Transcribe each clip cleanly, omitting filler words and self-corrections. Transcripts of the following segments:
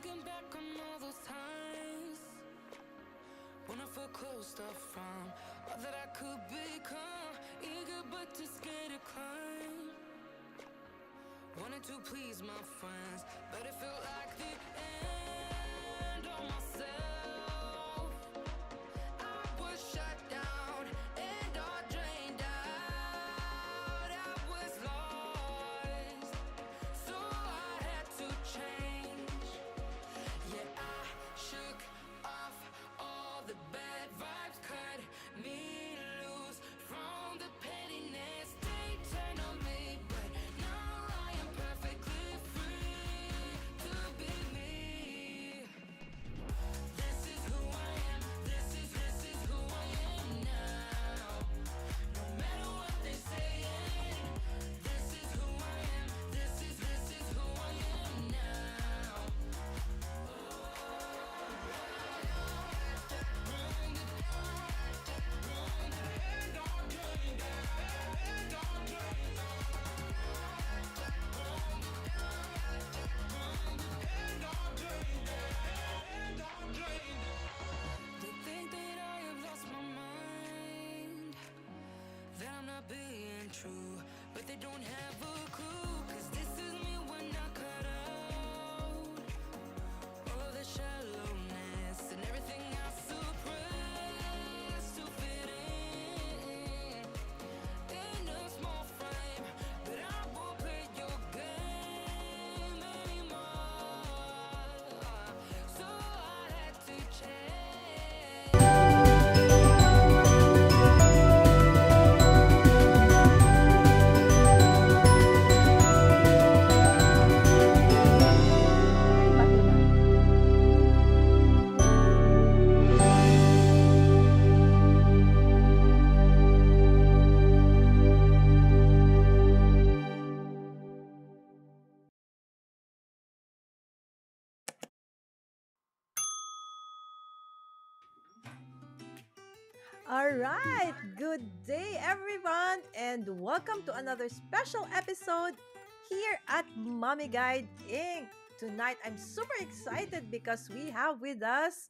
Thinking back on all those times when I felt closed off from all that I could become. Eager but too scared to climb. Wanted to please my friends, but it felt like the end of myself. I was shut down and all drained out. I was lost, so I had to change. Yeah, I shook off all the bad vibes, cut me loose from the pettiness they turned on me. But now I am perfectly free to be me. This is who I am. This is who I am now. No matter what they saying, this is who I am. This is who I am now. They think that I have lost my mind, that I'm not being true, but they don't have a clue. 'Cause this is me when I cut out all the shallowness and everything I suppress to fit in a small frame. But I won't play your game anymore, so I had to change. All right, good day, everyone, and welcome to another special episode here at Mommy Guide Inc. Tonight, I'm super excited because we have with us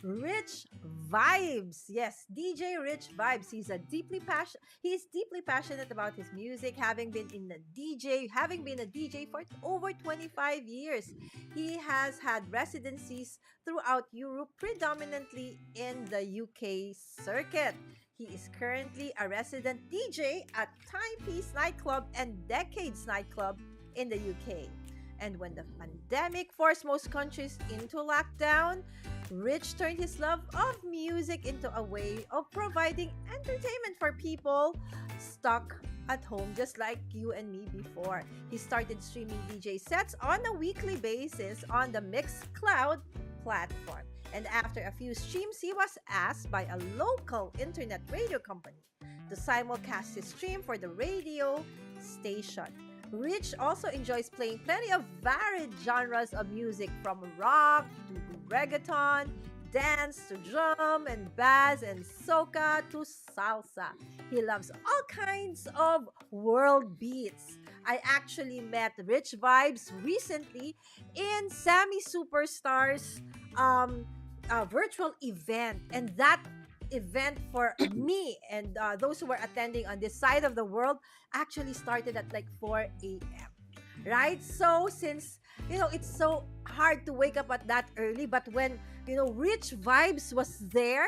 Rich Vibes. Yes, DJ Rich Vibes. He's deeply passionate about his music, having been a DJ for over 25 years. He has had residencies throughout Europe, predominantly in the UK circuit. He is currently a resident DJ at Timepiece Nightclub and Decades Nightclub in the UK. And when the pandemic forced most countries into lockdown, Rich turned his love of music into a way of providing entertainment for people stuck at home, just like you and me before. He started streaming DJ sets on a weekly basis on the Mixcloud platform. And after a few streams, he was asked by a local internet radio company to simulcast his stream for the radio station. Rich also enjoys playing plenty of varied genres of music, from rock to reggaeton, dance to drum and bass, and soca to salsa. He loves all kinds of world beats. I actually met Rich Vibes recently in Sammy Superstar's virtual event, and that event for me and those who were attending on this side of the world actually started at like 4 a.m., right? So since it's so hard to wake up at that early, but when Rich Vibes was there,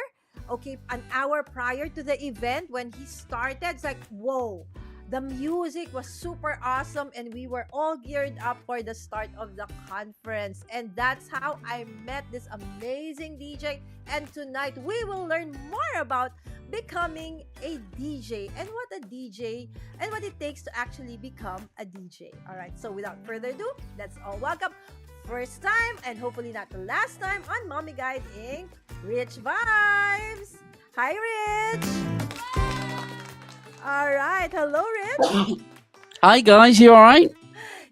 okay, an hour prior to the event when he started, it's like, whoa, the music was super awesome, and we were all geared up for the start of the conference. And that's how I met this amazing DJ. And tonight we will learn more about becoming a DJ and what a DJ and what it takes to actually become a DJ. All right, so without further ado, let's all welcome, first time and hopefully not the last time on Mommy Guide Inc., Rich Vibes. Hi, Rich. All right. Hello, Rich. Hi guys, you all right?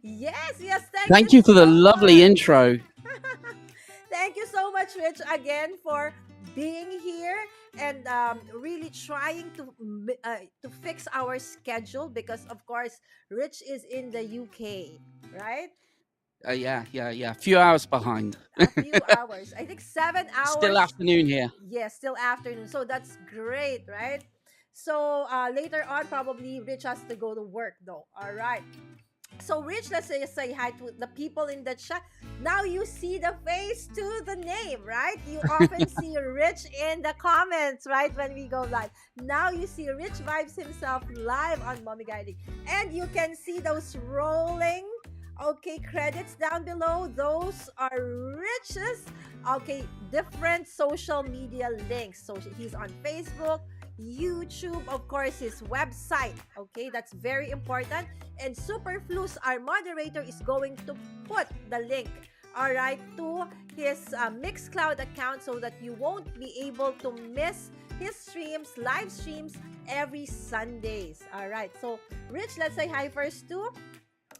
Yes, yes. Thank you for the lovely intro. Thank you so much, Rich, again for being here and really trying to fix our schedule because, of course, Rich is in the UK, right? Yeah. A few hours behind. A few hours. I think 7 hours. Still afternoon here. Yes, still afternoon. So that's great, right? So later on, probably Rich has to go to work though. All right. So Rich, let's say hi to the people in the chat. Now you see the face to the name, right? You often see Rich in the comments, right? When we go live. Now you see Rich Vibes himself live on Mommy Guiding. And you can see those rolling, okay, credits down below. Those are Rich's, okay, different social media links. So he's on Facebook, YouTube, of course, his website. Okay, that's very important. And Superflus, our moderator, is going to put the link, all right, to his Mixcloud account so that you won't be able to miss his streams, live streams every Sundays. All right, so Rich, let's say hi first to,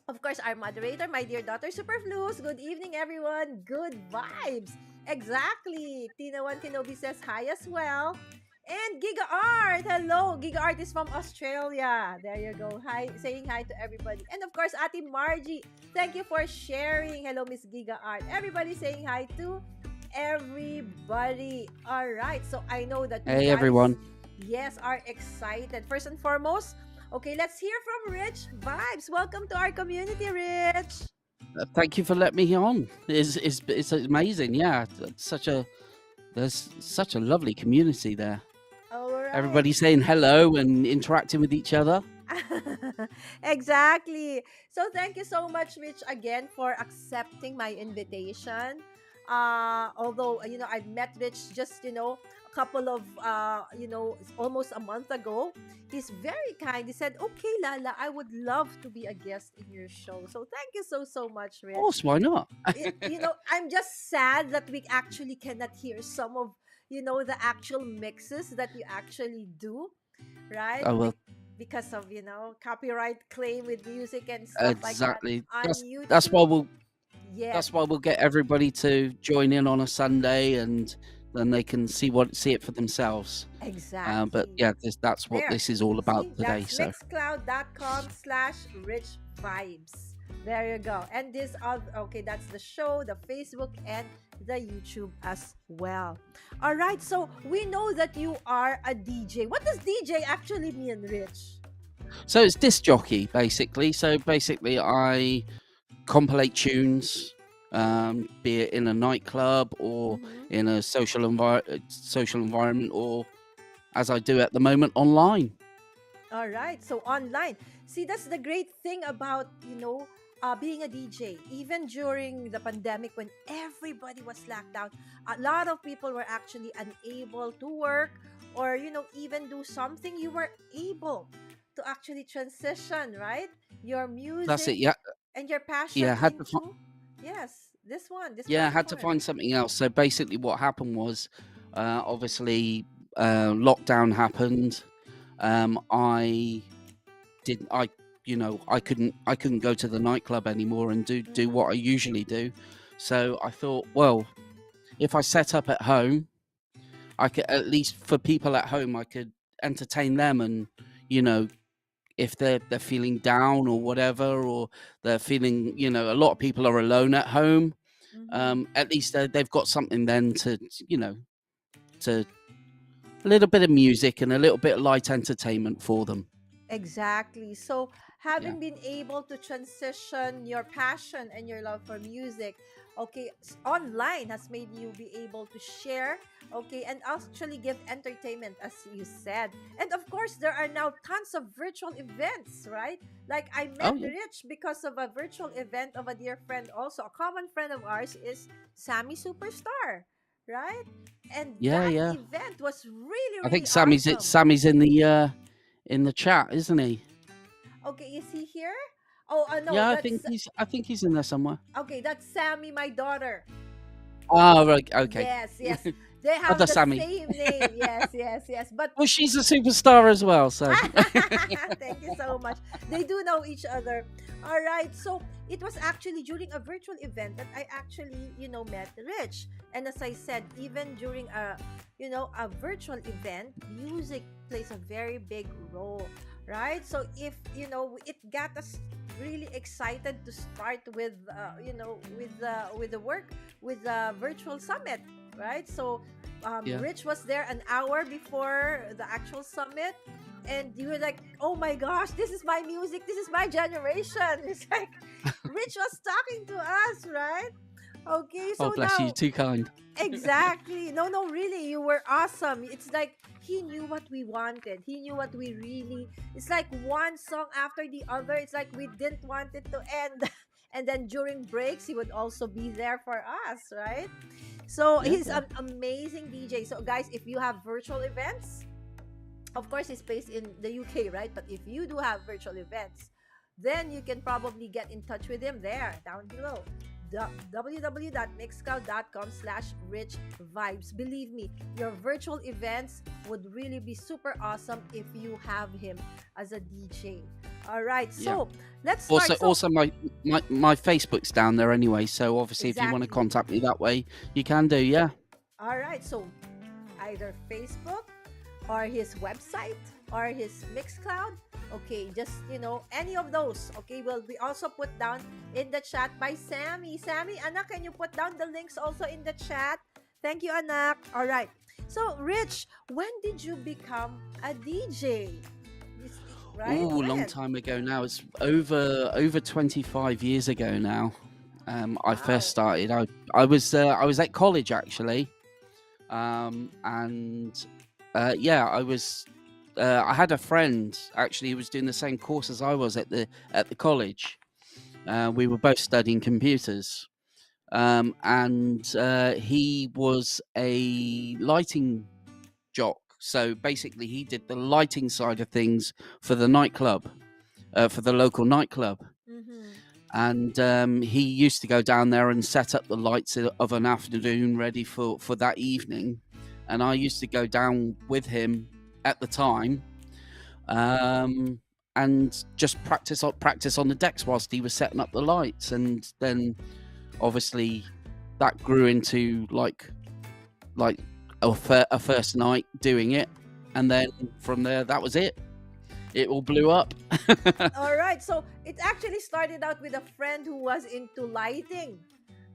of course, our moderator, my dear daughter, Superflus. Good evening, everyone. Good vibes. Exactly. Tina1 Kenobi says hi as well. And Giga Art, hello. Giga Art is from Australia. There you go. Hi, saying hi to everybody. And of course, Ate Margie, thank you for sharing. Hello, Miss Giga Art. Everybody saying hi to everybody. All right. So I know that you Hey, guys, everyone. yes, are excited. First and foremost, okay, let's hear from Rich Vibes. Welcome to our community, Rich. Thank you for letting me on. It's amazing. Yeah, there's such a lovely community there. All right. Everybody saying hello and interacting with each other. Exactly. So thank you so much, Rich, again for accepting my invitation. Although I've met Rich just a couple of it's almost a month ago. He's very kind. He said, "Okay, Lala, I would love to be a guest in your show." So thank you so much, Of Rich. course, why not? I'm just sad that we actually cannot hear some of the actual mixes that you actually do, right? Oh well, Because of copyright claim with music and stuff like that exactly. on That's YouTube. that's why we'll Yes, that's why we'll get everybody to join in on a Sunday, and then they can see it for themselves. exactly. But yeah, that's what There. this is all about See, today. that's So mixcloud.com/richvibes. There you go. And this okay, that's the show, the Facebook, and the YouTube as well. All right, so we know that you are a DJ. What does DJ actually mean, Rich? it's disc jockey basically. So basically, I compilate tunes, be it in a nightclub or Mhm. in a social environment, or as I do at the moment online. All right, so online. See, that's the great thing about, being a DJ. Even during the pandemic, when everybody was locked down, a lot of people were actually unable to work or, even do something. You were able to actually transition, right? Your That's it. music Yeah, and your passion yeah. into, yes, this I had to platform. find something else. So basically, what happened was, obviously, lockdown happened. I didn't. I couldn't go to the nightclub anymore and do what I usually do. So I thought, well, if I set up at home, I could, at least for people at home, I could entertain them, and you know, if they're feeling down or whatever, or they're feeling, a lot of people are alone at home. Mhm. At least they've got something then to, to a little bit of music and a little bit of light entertainment for them. Exactly. So, Yeah. having been able to transition your passion and your love for music, okay, online has made you be able to share, okay, and actually give entertainment, as you said. And of course, there are now tons of virtual events, right? Like I Oh met yeah. Rich because of a virtual event of a dear friend, also a common friend of ours is Sammy Superstar, right? And Yeah, that yeah. event was really, I think really awesome. Sammy's in the chat, isn't he? Okay, is he here? Oh, no, Yeah, that's I think he's in there somewhere. okay. That's Sammy, my daughter. Oh, right, okay. Yes, yes. They have Other the Sammy. same name. Yes, yes, yes. But Well, she's a superstar as well, so. thank you so much. They do know each other. All right. So it was actually during a virtual event that I actually, met Rich. And as I said, even during a virtual event, music plays a very big role. right? So if it got us really excited to start with with the work with the virtual summit, right? So Yeah. Rich was there an hour before the actual summit, and you were like, "Oh my gosh, this is my music, this is my generation." It's like Rich was talking to us, right? Okay, Oh, so bless you. now Too kind. exactly. No, no, really, you were awesome. It's like he knew what we wanted. He knew what we really. It's like one song after the other. It's like we didn't want it to end. And then during breaks, he would also be there for us, right? So Yeah. he's Yeah. an amazing DJ. So guys, if you have virtual events, of course he's based in the UK, right? But if you do have virtual events, then you can probably get in touch with him there down below. www.mixcloud.com/rich vibes. Believe me, your virtual events would really be super awesome if you have him as a DJ. All right, Yeah. so let's Also, start. So my Facebook's down there anyway. So obviously, if you want to exactly. contact me that way, you can do. Yeah. All right, so either Facebook or his website or his Mixcloud. Okay, just any of those. Okay, will be also put down in the chat by Sammy. Sammy, anak, can you put down the links also in the chat? Thank you, anak. All right. So, Rich, when did you become a DJ? Right? Oh, a long When? time ago now. It's over 25 years ago now. I first Wow. started. I was at college actually, and yeah, I had a friend actually who was doing the same course as I was at the college. We were both studying computers, and he was a lighting jock. So basically, he did the lighting side of things for the nightclub, for the local nightclub. Mm-hmm. And he used to go down there and set up the lights of an afternoon ready for that evening. And I used to go down with him at the time, um, and just practice on the decks whilst he was setting up the lights. And then obviously that grew into like a first night doing it, and then from there that was it. It all blew up. All right. So, it actually started out with a friend who was into lighting,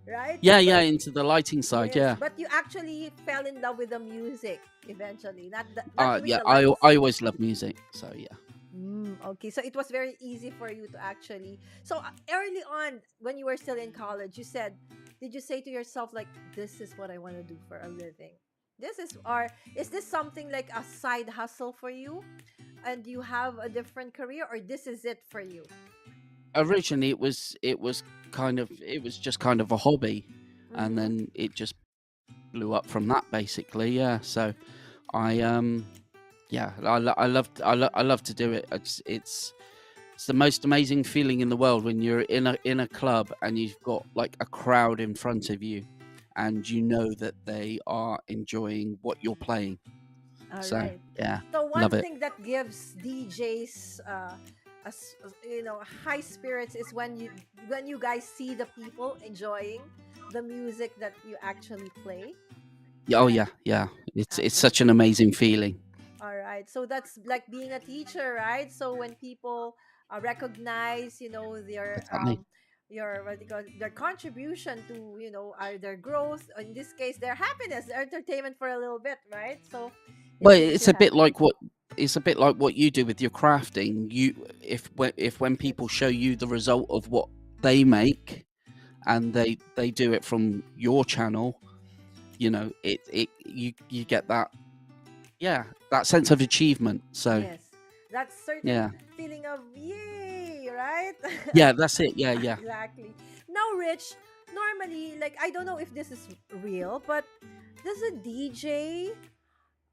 right? Yeah, But into the lighting side. yes, Yeah. but you actually fell in love with the music eventually, not doing Yeah, the I lights. I always love music, so yeah. Okay, so it was very easy for you to actually. So early on, when you were still in college, did you say to yourself like, "This is what I want to do for a living"? Or is this something like a side hustle for you, and you have a different career, or this is it for you? Originally, it was just kind of a hobby, and Mm-hmm. then it just blew up from that basically. Yeah, so I yeah, I love to do it. It's the most amazing feeling in the world when you're in a club and you've got like a crowd in front of you, and you know that they are enjoying what you're playing. All So right. yeah, So one love it. thing that gives DJs high spirits is when you guys see the people enjoying the music that you actually play, Oh right? yeah, yeah. It's Okay. such an amazing feeling. All right. So that's like being a teacher, right? So when people recognize, Definitely. your what do you call it, their contribution to, their growth, in this case, their happiness, their entertainment for a little bit, right? So it Well, makes you happy. it's a bit like what you do with your crafting. If when people It's show you the result of what they make, and they do it from your channel, you get that, yeah, that sense of achievement. So Yes, that certain yeah, feeling of yay, right? yeah, that's it. Yeah, yeah. Exactly. Now, Rich, normally, like, I don't know if this is real, but does a DJ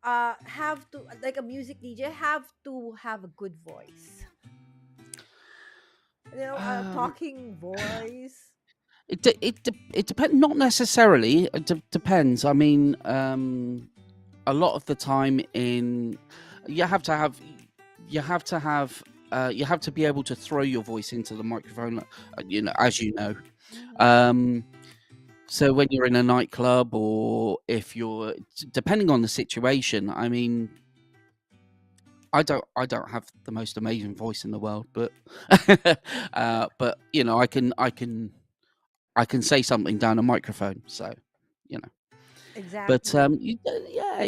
have to, like, a music DJ have to have a good voice? A Um, talking voice. it depends. Not necessarily. It depends. I mean, a lot of the time you have to have you have to have you have to be able to throw your voice into the microphone, as you know. Mm-hmm. um so when you're in a nightclub, or if you're depending on the situation, I mean, I don't have the most amazing voice in the world, but but I can say something down a microphone, so you know. But Exactly. yeah,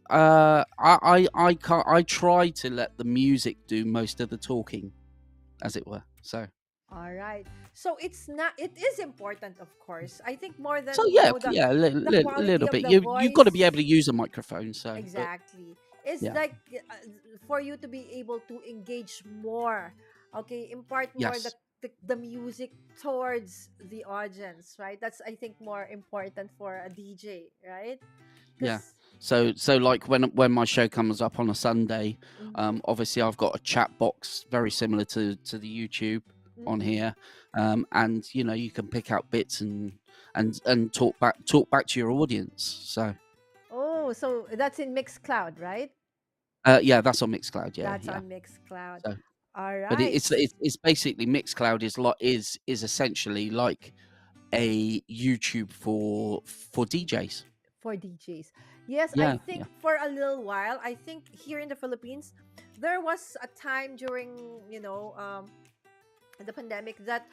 I can't, I try to let the music do most of the talking, as it were. All right. So it's not, it is important, of course. I think more So than, yeah, yeah, the a quality little of bit. the You've got to be able voice. to use a microphone. So, but Exactly. It's yeah, like, for you to be able to engage more, okay, impart more yes, the music towards the audience, right? That's, I think, more important for a DJ, right? yeah. Because, So like when my show comes up on a Sunday, mm-hmm, obviously I've got a chat box very similar to the YouTube on mm-mm. here, and you can pick out bits and talk back to your audience. So Oh, so that's in Mixcloud, right? yeah, that's on Mixcloud. Yeah, That's yeah. on Mixcloud. So, All but right. it's basically Mixcloud is essentially like a YouTube for DJs. For DJs. Yes, I Yeah, think yeah, for a little while, I think here in the Philippines, there was a time during, the pandemic, that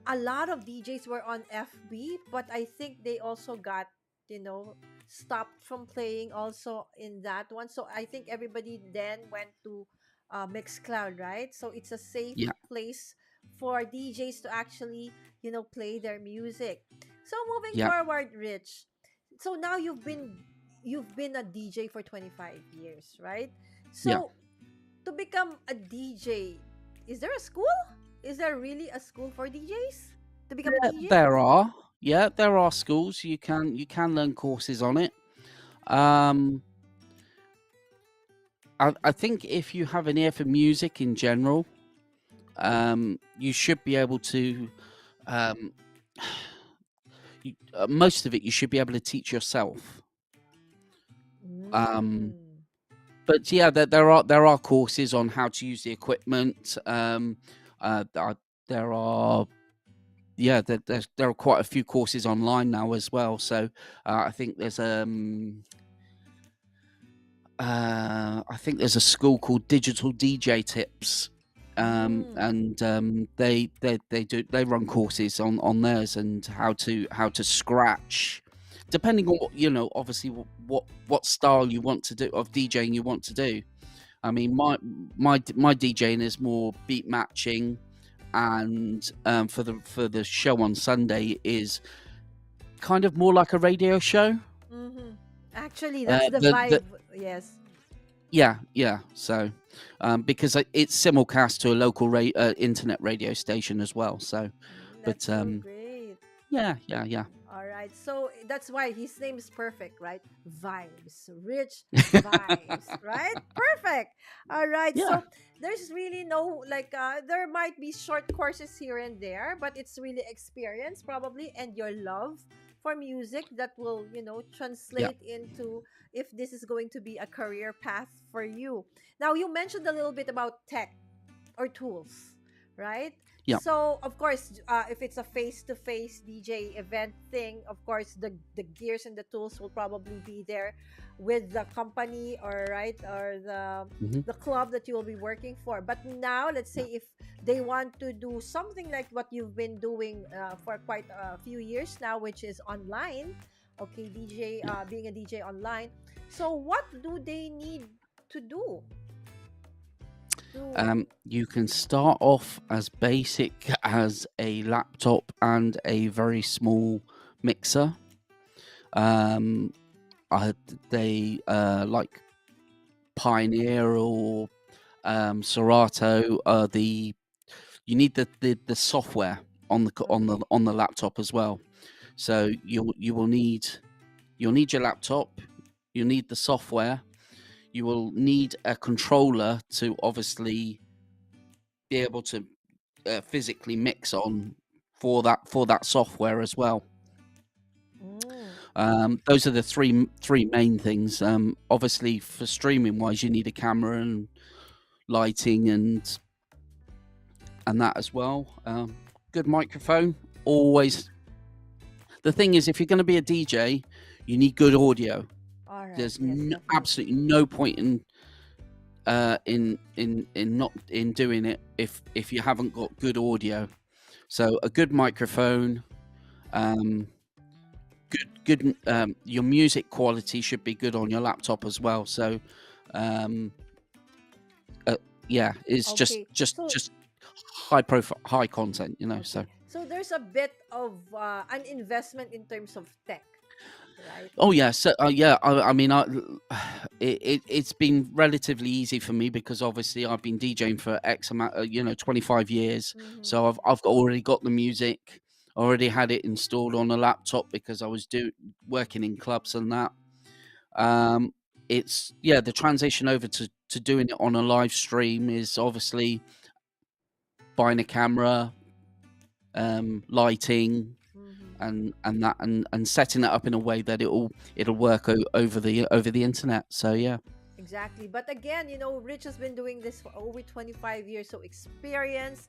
a lot of DJs were on FB, but I think they also got, you know, stopped from playing also in that one. So I think everybody then went to, Mixcloud, right? So it's a safe yeah, place for DJs to actually, play their music. So moving yeah, forward, Rich. So now you've been a DJ for 25 years, right? yeah. So to become a DJ, is there a school? Is there really a school for DJs to become a DJ? There are, yeah, there are schools you can learn courses on it. Um, I think if you have an ear for music in general, you should be able to. Um, most of it you should be able to teach yourself. Um, Mm. but yeah, there are courses on how to use the equipment. There are yeah, there are quite a few courses online now as well. So I think there's a school called Digital DJ Tips, Mm. and they run courses on theirs and how to scratch, depending on obviously what style you want to do of DJing you want to do. I mean, my DJing is more beat matching, and for the show on Sunday is kind of more like a radio show. Mm-hmm. Actually, that's the The vibe. Yes. Yeah, yeah. So, because it's simulcast to a local internet radio station as well. So, That's but so great. yeah, yeah, yeah, All right. So that's why his name is perfect, right? Vibes. Rich vibes, right? Perfect. All right. yeah, So there's really no, like, there might be short courses here and there, but it's really experience probably, and your love for music that will, yeah, translate into, if this is going to be a career path for you. Now, you mentioned a little bit about tech or tools, right? yeah, So of course, if it's a face-to-face DJ event thing, of course the gears and the tools will probably be there with the company, or right, or hmm, the club that you will be working for. But now, let's yeah, say if they want to do something like what you've been doing, for quite a few years now, which is online, okay, DJ, yeah. being a DJ online. So what do they need to do to? You can start off as basic as a laptop and a very small mixer. Um, I, they like Pioneer or Serato. You need the software Okay. on the laptop as well. So you'll need your laptop, you'll need the software, you will need a controller to obviously be able to physically mix on for that software as well. Mm. Those are the three main things. Obviously, for streaming wise, you need a camera and lighting and that as well. Good microphone. Always. The thing is, if you're going to be a DJ, you need good audio. All right. There's Yes, no, definitely. absolutely no point in in not in doing it if you haven't got good audio. So a good microphone, um, your music quality should be good on your laptop as well. So um, uh, yeah, it's Okay. So just high profile, high content, okay. So So there's a bit of an investment in terms of tech, right? oh yeah, so yeah, I mean, it's been relatively easy for me because obviously I've been DJing for X amount, 25 years. Mm-hmm. So already got the music, already had it installed on a laptop because I was working in clubs and that. Um, it's the transition over to doing it on a live stream is obviously buying a camera, lighting, Mm-hmm. and setting it up in a way that it'll work over the internet. So yeah, Exactly. But again, Rich has been doing this for over 25 years, so experience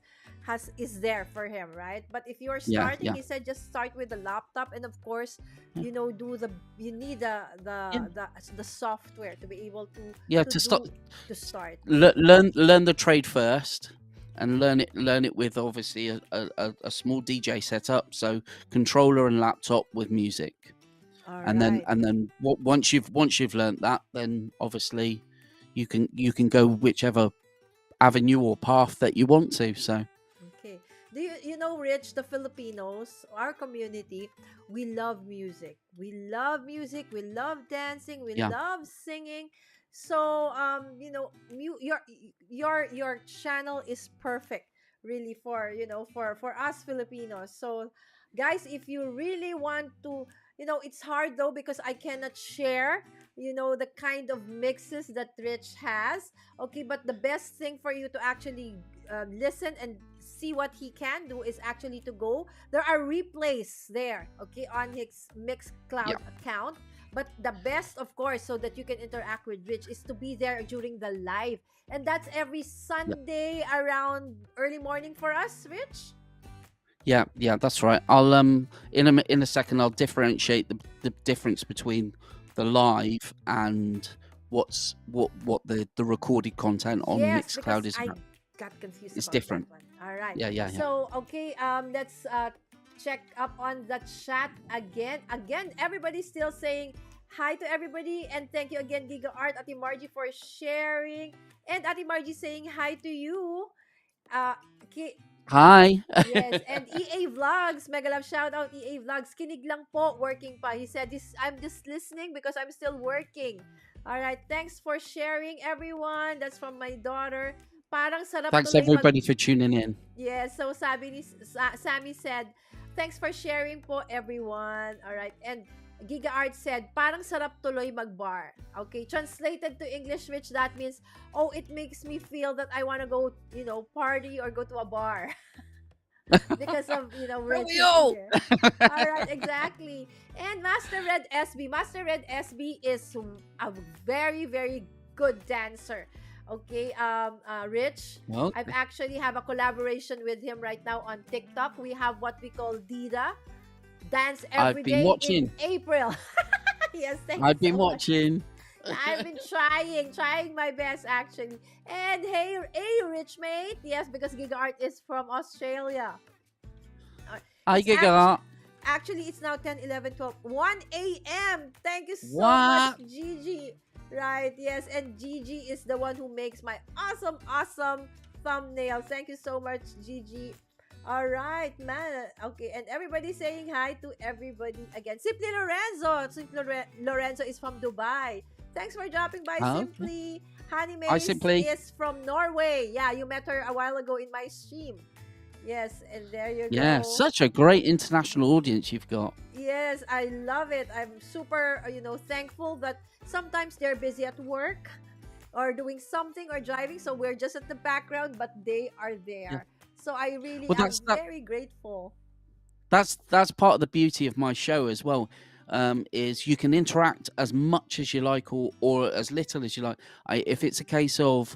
is there for him, right? But if you're yeah, starting, yeah, he said just start with the laptop, and of course, yeah, do the you need yeah. the software to be able Yeah, to to start, do to start. learn the trade first, and learn it with obviously a small DJ setup. So controller and laptop with music, All and then right. once you've learned that, then obviously you can go whichever avenue or path that you want to. So Okay. Do you know, Rich, the Filipinos, our community, we love music. We love music. We love dancing. We yeah, love singing. So, your channel is perfect, really, for for us Filipinos. So, guys, if you really want to, it's hard though because I cannot share, the kind of mixes that Rich has. Okay, but the best thing for you to actually listen and see what he can do is actually to go. There are replays there, okay, on his yeah, Mixcloud account. But the best, of course, so that you can interact with Rich, is to be there during the live, and that's every yeah. Sunday around early morning for us, Rich. Yeah, that's right. I'll in a second I'll differentiate the difference between the live and what the recorded content on Yes, Mixcloud because is I about. got confused It's about that different. one. All right. Yeah. So, okay, let's check up on the chat again. Again, everybody's still saying hi to everybody, and thank you again, Giga Art, Ati Margie, for sharing. And Ati Margie saying hi to you. Okay, Hi. yes, and EA Vlogs, mega love shout out EA Vlogs. Kinig lang po, working pa. He said this I'm just listening because I'm still working. All right, thanks for sharing everyone. That's from my daughter. Parang sarap Thanks tuloy mag. everybody for tuning in. Yes, so sabi ni Sammy said, thanks for sharing po everyone. All right. And Giga Art said, parang sarap tuloy mag-bar. Okay, translated to English, which that means, oh, it makes me feel that I want to go, party or go to a bar because of, Don't we Rich's all? here. All right, exactly. And Master Red SB is a very, very good dancer. Okay, Rich, Well, I've actually have a collaboration with him right now on TikTok. We have what we call Dida, Dance I've Every been Day in watching. April. Yes, thank you I've been so much. watching. I've been trying my best actually. And hey, Rich mate, yes, because Giga Art is from Australia. I It's Giga. actually it's now 10, 11, 12, 1 a.m. Thank you so much, What? Gigi. Right, yes, and Gigi is the one who makes my awesome thumbnail. Thank you so much, Gigi. All right, man. Okay, and everybody saying hi to everybody again. Simply Lorenzo. Lorenzo is from Dubai. Thanks for dropping by, Okay. Simply. Honey I Mace simply. is from Norway. Yeah, you met her a while ago in my stream. Yes, and there you Yeah, go. such a great international audience you've got. Yes, I love it. I'm super, thankful that sometimes they're busy at work or doing something or driving, so we're just at the background, but they are Yeah. there. So I really Well, am very grateful. that's part of the beauty of my show as well. Is you can interact as much as you like or as little as you like. If it's a case of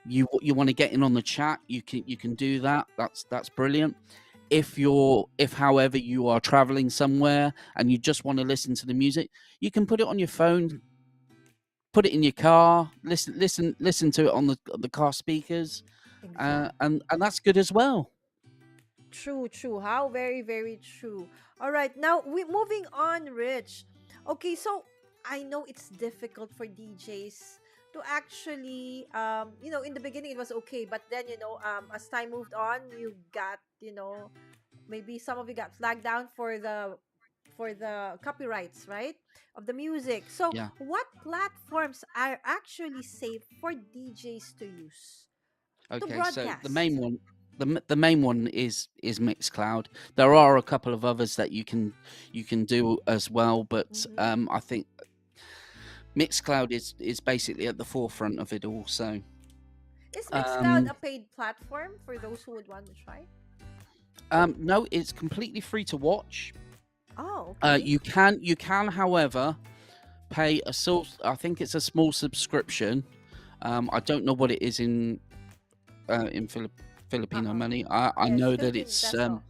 you want to get in on the chat, you can do that. That's brilliant. If however you are traveling somewhere and you just want to listen to the music, you can put it on your phone, put it in your car, listen to it on the car speakers, Exactly. and that's good as well. True, true. How very, very true. All right, now we moving on, Rich. Okay, so I know it's difficult for DJs to actually, in the beginning it was okay, but then as time moved on, you got, maybe some of you got flagged down for the copyrights, right, of the music. So, Yeah. what platforms are actually safe for DJs to use to Okay. So the broadcast? main one. The main one is Mixcloud. There are a couple of others that you can do as well, but Mm-hmm. I think Mixcloud is basically at the forefront of it all. So Is Mixcloud um, a paid platform for those who would want to try? no, it's completely free to watch. Oh, okay. You can, however, pay I think it's a small subscription. I don't know what it is in Filipino Uh-uh. money. I Yes, know that Philippine peso.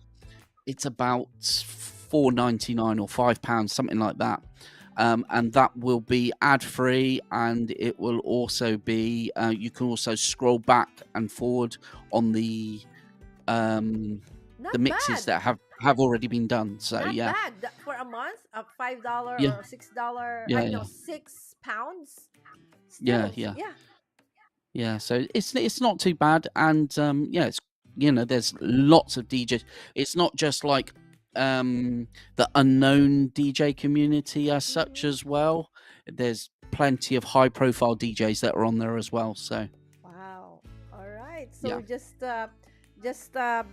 it's about £4.99 or £5, something like that. And that will be ad free, and it will also be you can also scroll back and forward on um, the Not mixes bad. that have already been done. So Not yeah, bad. For a month, $5 yeah, or $6, I yeah, mean, no, yeah, £6. yeah, Still, yeah. yeah. Yeah, so it's not too bad, and yeah, it's there's lots of DJs. It's not just like the unknown DJ community as such Mm-hmm. as well. There's plenty of high profile DJs that are on there as well. So Wow. All right. So yeah, just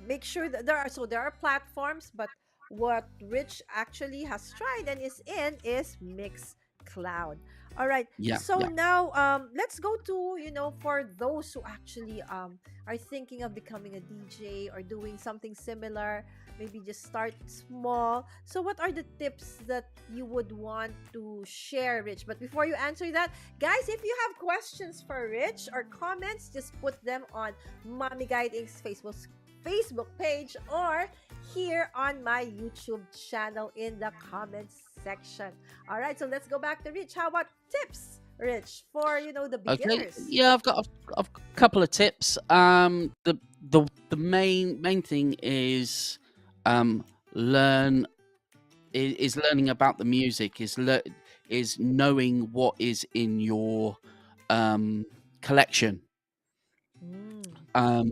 make sure that there are platforms, but what Rich actually has tried and is in is Mixcloud. All right. yeah, So yeah, now let's go to, for those who actually are thinking of becoming a DJ or doing something similar, maybe just start small. So what are the tips that you would want to share, Rich? But before you answer that, guys, if you have questions for Rich or comments, just put them on Mommy Guide Inc.'s Facebook page or here on my YouTube channel in the comments section. All right, so let's go back to Rich. How about tips, Rich, for the okay, beginners? yeah. I've got a couple of tips. The main thing is um learn is learning about the music, is knowing what is in your um, collection. Mm. Um,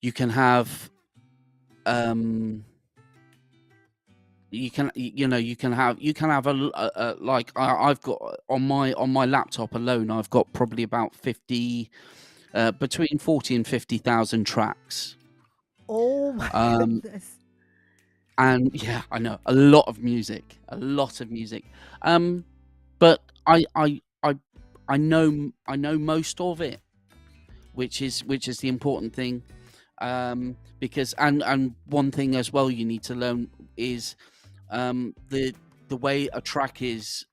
you can have you can have like I've got on my laptop alone. I've got probably about 50 between 40 and 50,000 tracks. Oh my Um, goodness. and yeah, I know a lot of music, a lot of music. But I know most of it, which is the important thing. Because and one thing as well you need to learn is the way a track is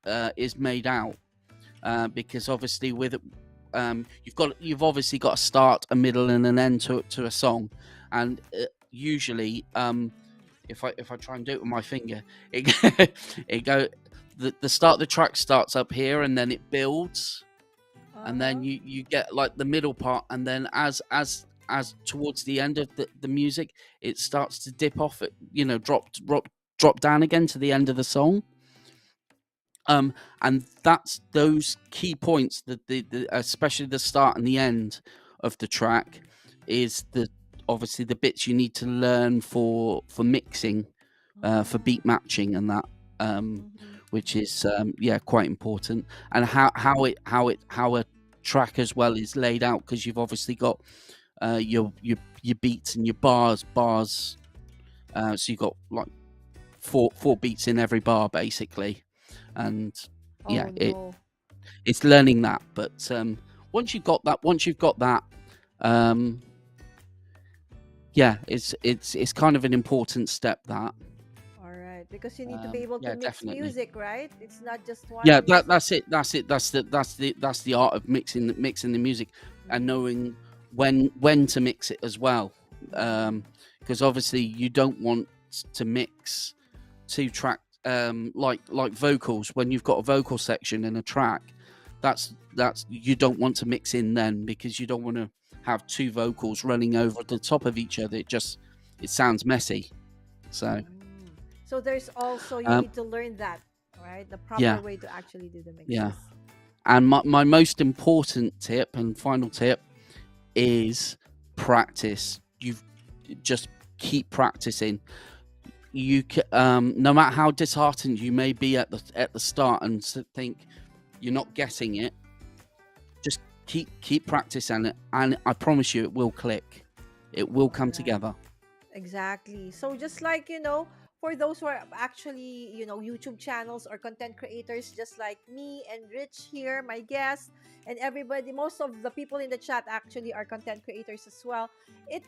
made out. Because obviously with you've obviously got a start, a middle, and an end to a song, and usually if I try and do it with my finger, it it go the start of the track starts up here, and then it builds, and then Uh-huh. you get like the middle part, and then as towards the end of the music, it starts to dip off, it drop down again to the end of the song. And that's those key points that the especially the start and the end of the track is the obviously the bits you need to learn for mixing, for Oh. beat matching and that, Mm-hmm. which is yeah, quite important. And how a track as well is laid out, because you've obviously got your beats and your bars. So you've got like four beats in every bar basically, and yeah, Oh no. it's learning that. But once you've got that, um, yeah, it's kind of an important step. That All right, because you need to be able to yeah, mix definitely. music, right? It's not just Yeah, one. that's it. That's the art of mixing the music, and Mm-hmm. knowing when to mix it as well. Mm-hmm. Because obviously you don't want to mix like vocals, when you've got a vocal section in a track, that's you don't want to mix in then, because you don't want to have two vocals running over the top of each other. It sounds messy. So Mm. So there's also, you um, need to learn that, right? The proper yeah, way to actually do the yeah. mixes. And my most important tip and final tip is practice. You've just keep practicing. No matter how disheartened you may be at the start and think you're not getting it, just keep practicing it, and I promise you it will click. It will All come right. together. Exactly. So just like, for those who are actually, YouTube channels or content creators, just like me and Rich here, my guest, and everybody, most of the people in the chat actually are content creators as well. It,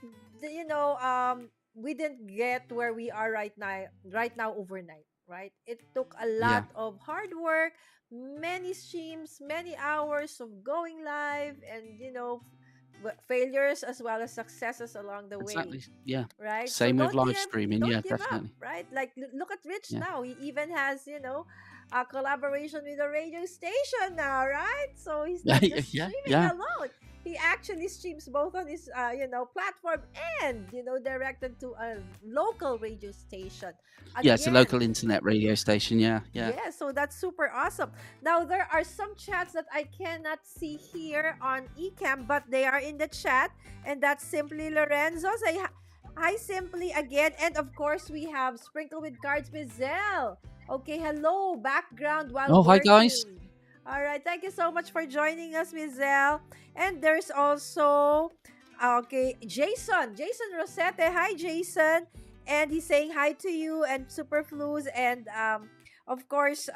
we didn't get where we are right now overnight, right? It took a Yeah, lot of hard work, many streams, many hours of going live, and, failures as well as successes along the way, exactly. Yeah, right? So same with live streaming. don't Yeah, give up, definitely. right? Like look at Rich Yeah. now. He even has, a collaboration with a radio station now, right? So he's Yeah, not yeah, just yeah, streaming yeah. alone. He actually streams both on his platform and, directed to a local radio station. Yeah, it's a Again, local internet radio station. Yeah, yeah. yeah, so that's super awesome. Now there are some chats that I cannot see here on Ecamm, but they are in the chat, and that's Simply Lorenzo. Say hi, Simply again, and of course we have Sprinkle with Cards with Zell. Okay, hello, background while Oh, hi guys. working. All right, thank you so much for joining us, Miss Zell. And there's also okay, Jason Rosette. Hi, Jason, and he's saying hi to you and Superfluous, and of course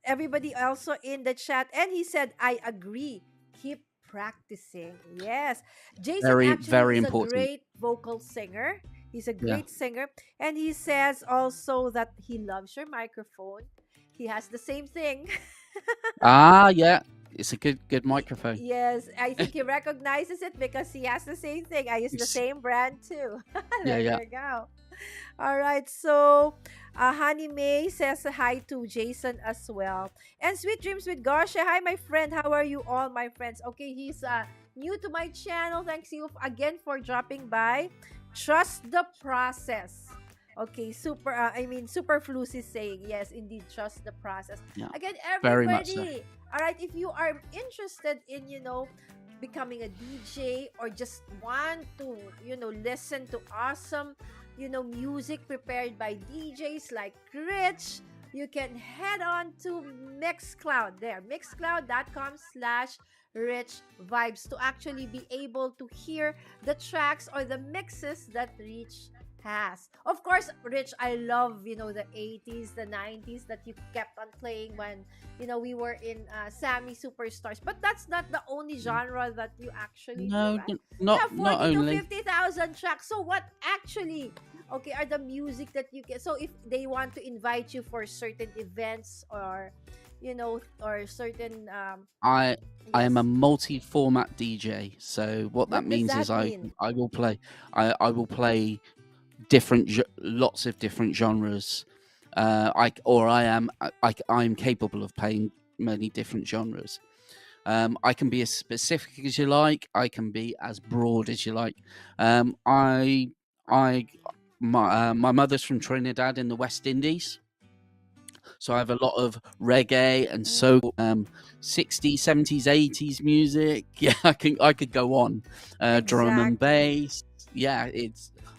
everybody also in the chat, and he said I agree, keep practicing. Yes, Jason Very, actually very is a important. great vocal singer. He's a Yeah. great singer, and he says also that he loves your microphone. He has the same thing. Ah, yeah. It's a good microphone. Yes, I think he recognizes it because he has the same thing. I use the It's- same brand too. yeah, There yeah. you go. All right, so Honey May says hi to Jason as well. And Sweet Dreams with Gosha. Hi, my friend. How are you all, my friends? Okay, he's new to my channel. Thanks you again for dropping by. Trust the process. Okay, Superfluous is saying, yes, indeed, trust the process. Yeah. Again, Very much so. everybody, all right, if you are interested in, becoming a DJ or just want to, listen to awesome, music prepared by DJs like Rich, you can head on to Mixcloud there, mixcloud.com/Rich Vibes to actually be able to hear the tracks or the mixes that Rich has. Of course, Rich, I love, the 80s, the 90s that you kept on playing when, we were in Sammy Superstars. But that's not the only genre that you actually do, No, right? You not have not 40 to only. 50,000 tracks. So what actually, okay, are the music that you get? So if they want to invite you for certain events or, or certain, I I am a yes. multi-format DJ. So what that What does means is that mean? I will play I will play lots of different genres. I'm capable of playing many different genres. I can be as specific as you like. I can be as broad as you like. I I my mother's from Trinidad in the West Indies, so I have a lot of reggae and Mm, soul, 60s, 70s, 80s music. Yeah, I could go on. Drum and exactly. bass. Yeah,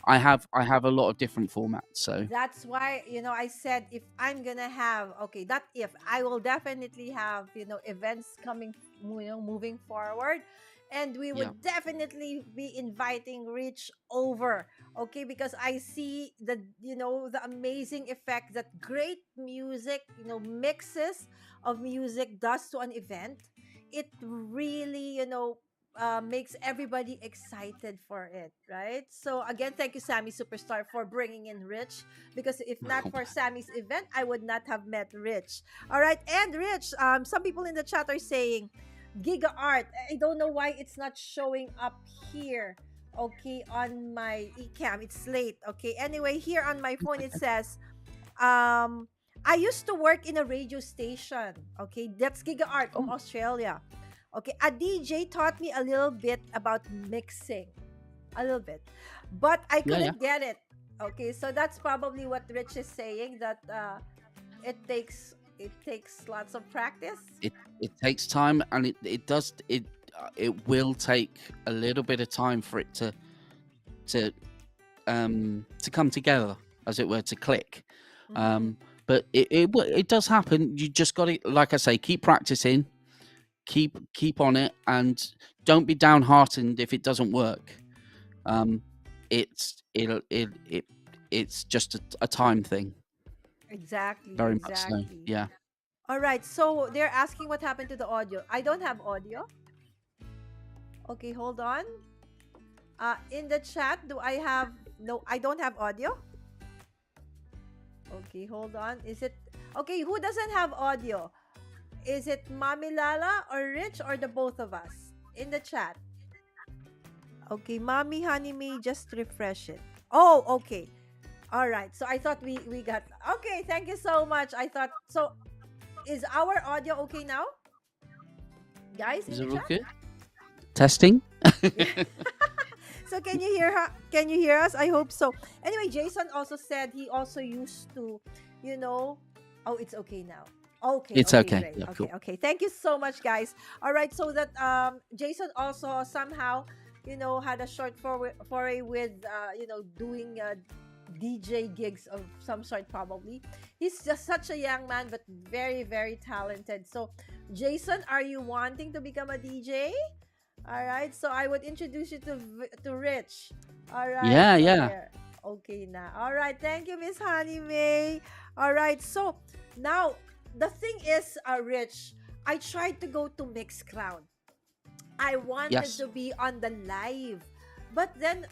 I have a lot of different formats. So That's why, I said if I'm gonna have, okay, not if, I will definitely have, events coming, moving forward. And we yeah, would definitely be inviting Rich over, okay, because I see the amazing effect that great music, mixes of music does to an event. It really, makes everybody excited for it, right? So again, thank you, Sammy Superstar, for bringing in Rich. Because if not for Sammy's event, I would not have met Rich. All right, and Rich, some people in the chat are saying Giga Art. I don't know why it's not showing up here. Okay, on my Ecamm, it's late. Okay, anyway, here on my phone it says Um, I used to work in a radio station. Okay, that's Giga Art from Oh, Australia. Okay, a DJ taught me a little bit about mixing, a little bit, but I yeah, yeah. couldn't get it. Okay, so that's probably what Rich is saying, that it takes lots of practice. It takes time, and it will take a little bit of time for it to to come together, as it were, to click. Mm-hmm. But it does happen. You just got to, like I say, keep practicing, keep on it, and don't be downhearted if it doesn't work. Um, it's it'll it it's just a time thing, Exactly, very much so. exactly. Yeah. All right, so they're asking what happened to the audio. I don't have audio. Okay, hold on. In the chat, do I have? No, I don't have audio. Okay, hold on. Is it okay? Who doesn't have audio? Is it Mami Lala or Rich or the both of us? In the chat. Okay, Mommy Honey Me, just refresh it. Oh, okay. All right. So I thought we got. Okay, thank you so much. I thought so. Is our audio okay now, guys, in Is the it all chat? good? Testing. So can you hear her? Can you hear us? I hope so. Anyway, Jason also said he also used to, you know. Oh, it's okay now. Okay, It's okay, okay. great. Yeah, Okay, cool. okay. Thank you so much, guys. All right, so that Jason also somehow, had a short foray with doing DJ gigs of some sort probably. He's just such a young man but very very talented. So, Jason, are you wanting to become a DJ? All right, so I would introduce you to Rich. All right, Yeah, so yeah. there. Okay, now. All right, thank you, Miss Honey May. All right, so now the thing is, Rich, I tried to go to Mixcloud. I wanted Yes. to be on the live, but then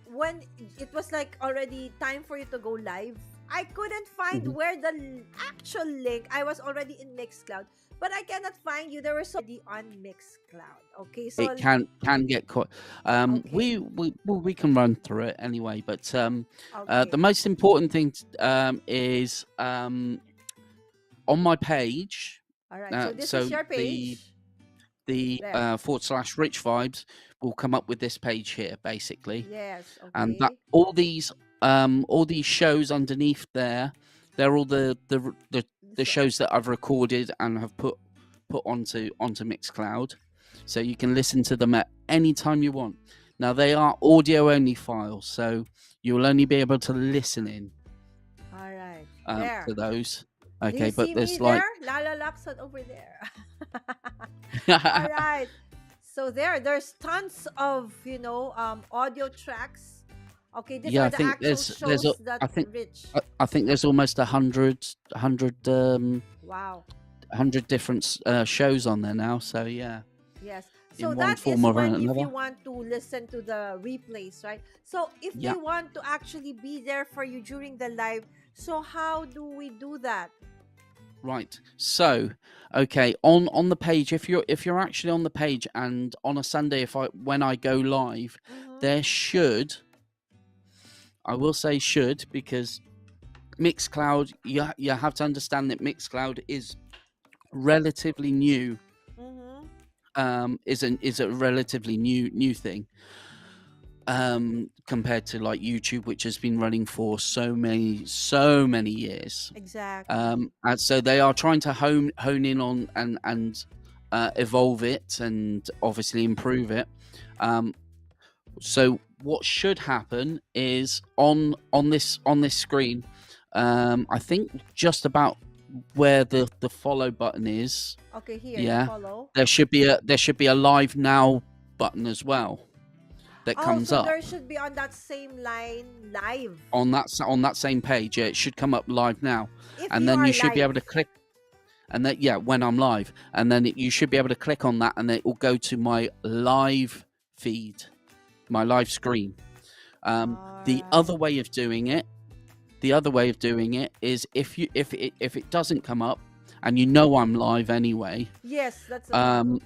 when it was like already time for you to go live, I couldn't find Hmm. where the actual link. I was already in Mixcloud, but I cannot find you. There were so already on Mixcloud. Okay, so It can get quite. okay, We can run through it anyway, but the okay, most important thing is on my page. all right. So this is So your page. the There. / Rich Vibes will come up with this page here, basically, Yes. and that Okay. all these shows underneath there, they're all the This one. shows that I've recorded and have put onto Mixcloud, so you can listen to them at any time you want. Now they are audio only files, so you will only be able to listen in All right. There. to those. Do you Okay, but see me there's like there? Lala Lakson over there. All right. So there's tons of, audio tracks. Okay, these yeah, are I the think actual shows that Rich. I think there's almost 100 different shows on there now. So yeah, Yes. So in one that form is or when if you another. want to listen to the replays, right? So if Yeah, they want to actually be there for you during the live, so how do we do that? right. So okay, on the page, if you're actually on the page, and on a Sunday, when I go live, Mm-hmm. there should, I will say should, because Mixcloud, you have to understand that Mixcloud is relatively new. Mm-hmm. Is a relatively new thing, compared to like YouTube, which has been running for so many years. Exactly. And so they are trying to hone in on and evolve it, and obviously improve it. Um, so what should happen is on this screen, I think just about where the follow button is, Okay, here the yeah, follow. there should be a live now button as well that Oh, comes so up there should be on that same line live. on that same page. Yeah, it should come up live now, If and you then are you should be able live. to click. And that, yeah, when I'm live, and then you should be able to click on that, and it will go to my live feed, my live screen. All The right. other way of doing it, is if it doesn't come up, and I'm live anyway, Yes, that's the um, problem.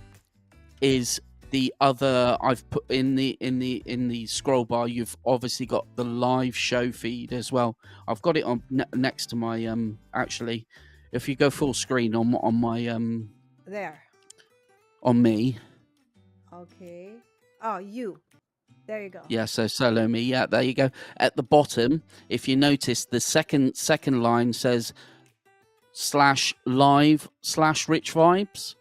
is the other I've put in the scroll bar. You've obviously got the live show feed as well. I've got it on next to my actually, if you go full screen on my There. on me. Okay. Oh, you. There you go. Yeah, so solo me. Yeah, there you go. At the bottom, if you notice, the second line says /live/Rich Vybz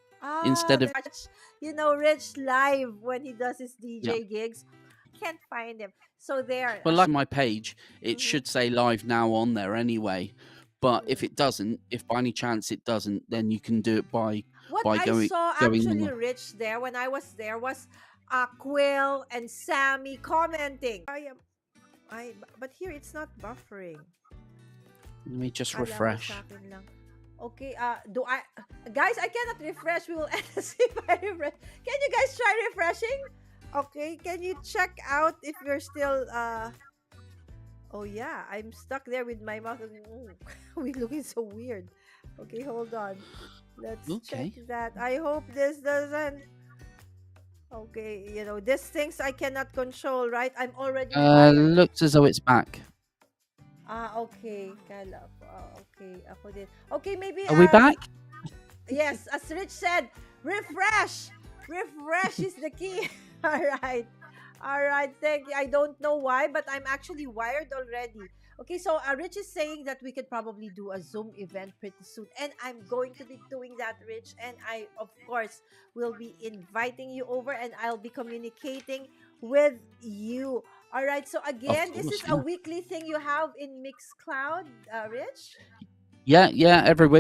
instead of. Rich, Rich live when he does his Yeah. DJ gigs. Can't find him. So there. Well, like my page, it Mhm. should say live now on there anyway. But if Mhm. it doesn't, if by any chance it doesn't, then you can do it by What I going saw going actually on. Rich there when I was there was Quill and Sammy commenting. But here it's not buffering. Let me just Kala ko refresh. sa akin lang. Okay, guys, I cannot refresh. We will see if I refresh. Can you guys try refreshing? Okay, can you check out if you're still, oh yeah, I'm stuck there with my mouth. We're looking so weird. Okay, hold on. Let's check Okay. that. I hope this doesn't. Okay, these things I cannot control, right? I'm already wired. Looks as though it's back. Okay. Kala ko. Okay, ako din. Okay, maybe, Are we back? yes, as Rich said, refresh. Refresh is the key. All right. All right. Thank you. I don't know why, but I'm actually wired already. Okay, so Rich is saying that we could probably do a Zoom event pretty soon. And I'm going to be doing that, Rich. And I, of course, will be inviting you over and I'll be communicating with you. All right. So again, this course, is a yeah. weekly thing you have in Mixcloud, Rich? Yeah, every week.